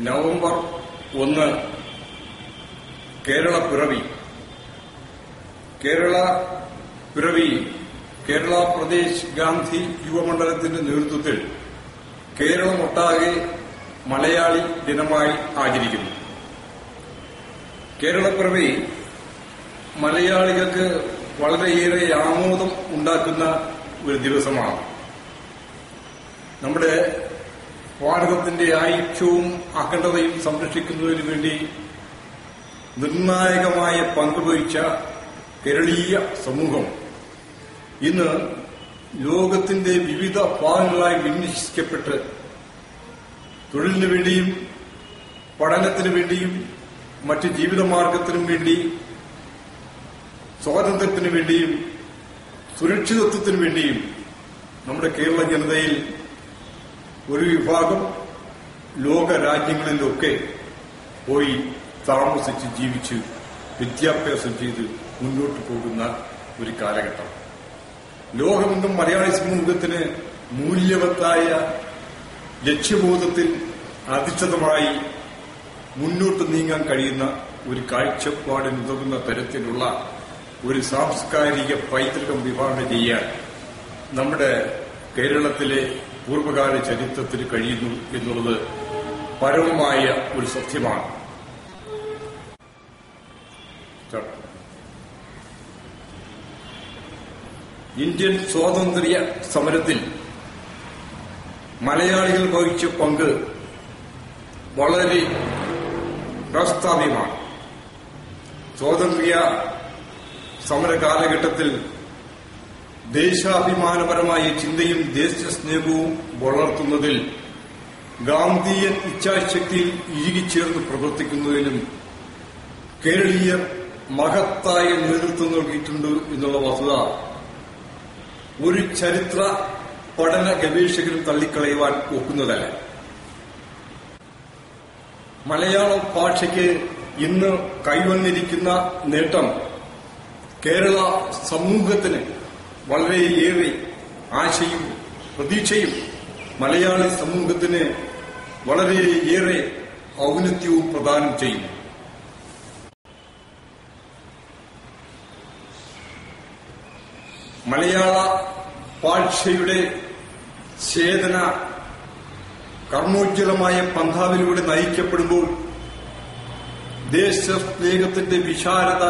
November 1 Kerala പിറവി. കേരള പിറവി കേരള പ്രദേശ് ഗാന്ധി യുവമണ്ഡലത്തിന്റെ നേതൃത്വത്തിൽ കേരളമൊട്ടാകെ മലയാളി ദിനമായി ആചരിക്കുന്നു. കേരളപ്പിറവി മലയാളികൾക്ക് വളരെയേറെ ആമോദം ഉണ്ടാക്കുന്ന ഒരു ദിവസമാണ്. നമ്മുടെ ഭാരതത്തിന്റെ ഐക്യവും അഖണ്ഡതയും സംരക്ഷിക്കുന്നതിനു വേണ്ടി നിർണായകമായ പങ്കുവഹിച്ച കേരളീയ സമൂഹം ഇന്ന് ലോകത്തിന്റെ വിവിധ ഭാഗങ്ങളായി വിന്യസിക്കപ്പെട്ട് തൊഴിലിനു വേണ്ടിയും പഠനത്തിനു വേണ്ടിയും മറ്റ് ജീവിതമാർഗത്തിനും വേണ്ടി സ്വാതന്ത്ര്യത്തിനു വേണ്ടിയും സുരക്ഷിതത്വത്തിനു വേണ്ടിയും നമ്മുടെ കേരള ജനതയിൽ ഒരു വിഭാഗം ലോക രാജ്യങ്ങളിലൊക്കെ പോയി താമസിച്ച് ജീവിച്ച് വിദ്യാഭ്യാസം ചെയ്ത് മുന്നോട്ട് പോകുന്ന ഒരു കാലഘട്ടം. ലോകമെങ്ങും മലയാളി സമൂഹത്തിന് മൂല്യവത്തായ ലക്ഷ്യബോധത്തിൽ അധിഷ്ഠിതമായി മുന്നോട്ട് നീങ്ങാൻ കഴിയുന്ന ഒരു കാഴ്ചപ്പാടിനുതകുന്ന തരത്തിലുള്ള ഒരു സാംസ്കാരിക പൈതൃകം വിഭാവനം ചെയ്യാൻ നമ്മുടെ കേരളത്തിലെ പൂർവ്വകാല ചരിത്രത്തിന് കഴിയുന്നു എന്നുള്ളത് പരമമായ ഒരു സത്യമാണ്. ഇന്ത്യൻ സ്വാതന്ത്ര്യ സമരത്തിൽ മലയാളികൾ വഹിച്ച പങ്ക് വളരെ പ്രസ്താവ്യമാണ്. സ്വാതന്ത്ര്യ സമര കാലഘട്ടത്തിൽ ദേശാഭിമാനപരമായ ചിന്തയും ദേശസ്നേഹവും വളർത്തുന്നതിൽ ഗാന്ധിയൻ ഇച്ഛാശക്തിയിൽ ഇഴുകിച്ചേർന്ന് പ്രവർത്തിക്കുന്നതിലും കേരളീയർ മഹത്തായ നേതൃത്വം നൽകിയിട്ടുണ്ട് എന്നുള്ള വസ്തുത ഒരു ചരിത്ര പഠന ഗവേഷകരും തള്ളിക്കളയുവാൻ ഒക്കുന്നതല്ല. മലയാള ഭാഷയ്ക്ക് ഇന്ന് കൈവന്നിരിക്കുന്ന നേട്ടം കേരള സമൂഹത്തിന് വളരെയേറെ ആശയും പ്രതീക്ഷയും മലയാളി സമൂഹത്തിന് വളരെയേറെ ഔന്നത്യവും പ്രദാനം ചെയ്യുന്നു. മലയാള ഭാഷയുടെ ചേതന കർമ്മോജ്വലമായ പന്ഥാവിലൂടെ നയിക്കപ്പെടുമ്പോൾ ദേശസ്നേഹത്തിന്റെ വിശാലത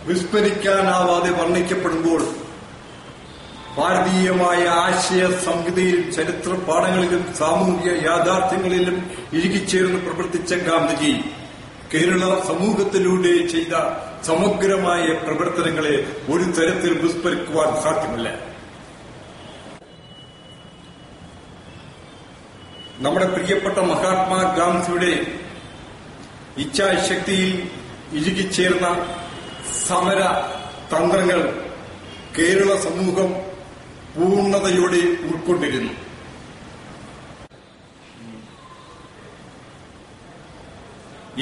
വിസ്മരിക്കാനാവാതെ വർണ്ണിക്കപ്പെടുമ്പോൾ ഭാരതീയമായ ആശയ സംഹിതയിലും ചരിത്ര പാഠങ്ങളിലും സാമൂഹിക യാഥാർത്ഥ്യങ്ങളിലും ഇഴുകിച്ചേർന്ന് പ്രവർത്തിച്ച ഗാന്ധിജി കേരള സമൂഹത്തിലൂടെ ചെയ്ത സമഗ്രമായ പ്രവർത്തനങ്ങളെ ഒരു തരത്തിൽ വിസ്മരിക്കുവാൻ സാധ്യമല്ല. നമ്മുടെ പ്രിയപ്പെട്ട മഹാത്മാഗാന്ധിയുടെ ഇച്ഛാശക്തിയിൽ ഇഴുകിച്ചേർന്ന സമര തന്ത്രങ്ങൾ കേരള സമൂഹം പൂർണ്ണതയോടെ ഉൾക്കൊണ്ടിരുന്നു.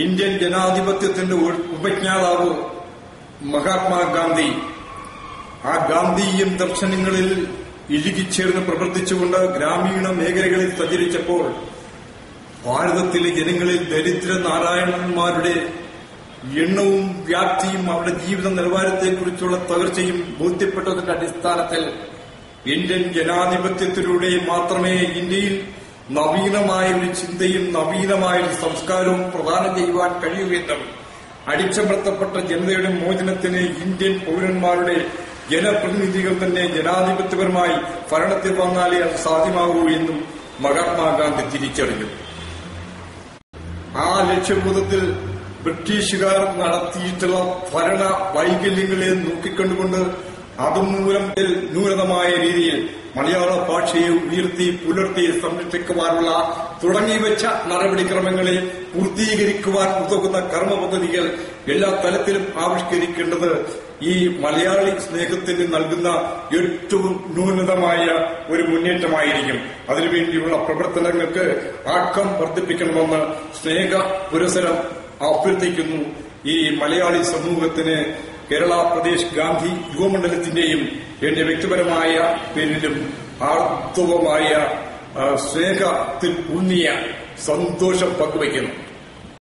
ഇന്ത്യൻ ജനാധിപത്യത്തിന്റെ ഉപജ്ഞാതാവ് മഹാത്മാഗാന്ധി ആ ഗാന്ധിയൻ ദർശനങ്ങളിൽ ഇഴുകിച്ചേർന്ന് പ്രവർത്തിച്ചുകൊണ്ട് ഗ്രാമീണ മേഖലകളിൽ സഞ്ചരിച്ചപ്പോൾ ഭാരതത്തിലെ ജനങ്ങളിൽ ദരിദ്ര നാരായണന്മാരുടെ എണ്ണവും വ്യാപ്തിയും അവരുടെ ജീവിത നിലവാരത്തെക്കുറിച്ചുള്ള തകർച്ചയും ബോധ്യപ്പെട്ടതിന്റെ അടിസ്ഥാനത്തിൽ ഇന്ത്യൻ ജനാധിപത്യത്തിലൂടെ മാത്രമേ ഇന്ത്യയിൽ നവീനമായ ഒരു ചിന്തയും നവീനമായ ഒരു സംസ്കാരവും പ്രദാനം ചെയ്യുവാൻ കഴിയുമെന്നും അടിച്ചമർത്തപ്പെട്ട ജനതയുടെ മോചനത്തിന് ഇന്ത്യൻ പൌരന്മാരുടെ ജനപ്രതിനിധികൾ തന്നെ ജനാധിപത്യപരമായി ഭരണത്തിൽ വന്നാലേ അത് സാധ്യമാകൂ എന്നും മഹാത്മാഗാന്ധി തിരിച്ചറിഞ്ഞു. ആ ലക്ഷ്യബോധത്തിൽ ബ്രിട്ടീഷുകാർ നടത്തിയിട്ടുള്ള ഭരണ വൈകല്യങ്ങളെ നോക്കിക്കണ്ടുകൊണ്ട് അതുമൂലം ന്യൂനതമായ രീതിയിൽ മലയാള ഭാഷയെ ഉയർത്തി പുലർത്തി സംരക്ഷിക്കുവാനുള്ള തുടങ്ങിവെച്ച നടപടിക്രമങ്ങളെ പൂർത്തീകരിക്കുവാൻ ഉതകുന്ന കർമ്മപദ്ധതികൾ എല്ലാ തലത്തിലും ആവിഷ്കരിക്കേണ്ടത് ഈ മലയാളി സ്നേഹത്തിന് നൽകുന്ന ഏറ്റവും ന്യൂനതമായ ഒരു മുന്നേറ്റമായിരിക്കും. അതിനുവേണ്ടിയുള്ള പ്രവർത്തനങ്ങൾക്ക് ആക്കം വർദ്ധിപ്പിക്കണമെന്ന് സ്നേഹ പുരസരം അഭ്യർത്ഥിക്കുന്നു. ഈ മലയാളി സമൂഹത്തിന് കേരള പ്രദേശ് ഗാന്ധി യുവമണ്ഡലത്തിന്റെയും എന്റെ വ്യക്തിപരമായ പേരിലും ആർദ്രമായ സ്നേഹത്തിൽ ഊന്നിയ സന്തോഷം പങ്കുവയ്ക്കുന്നു.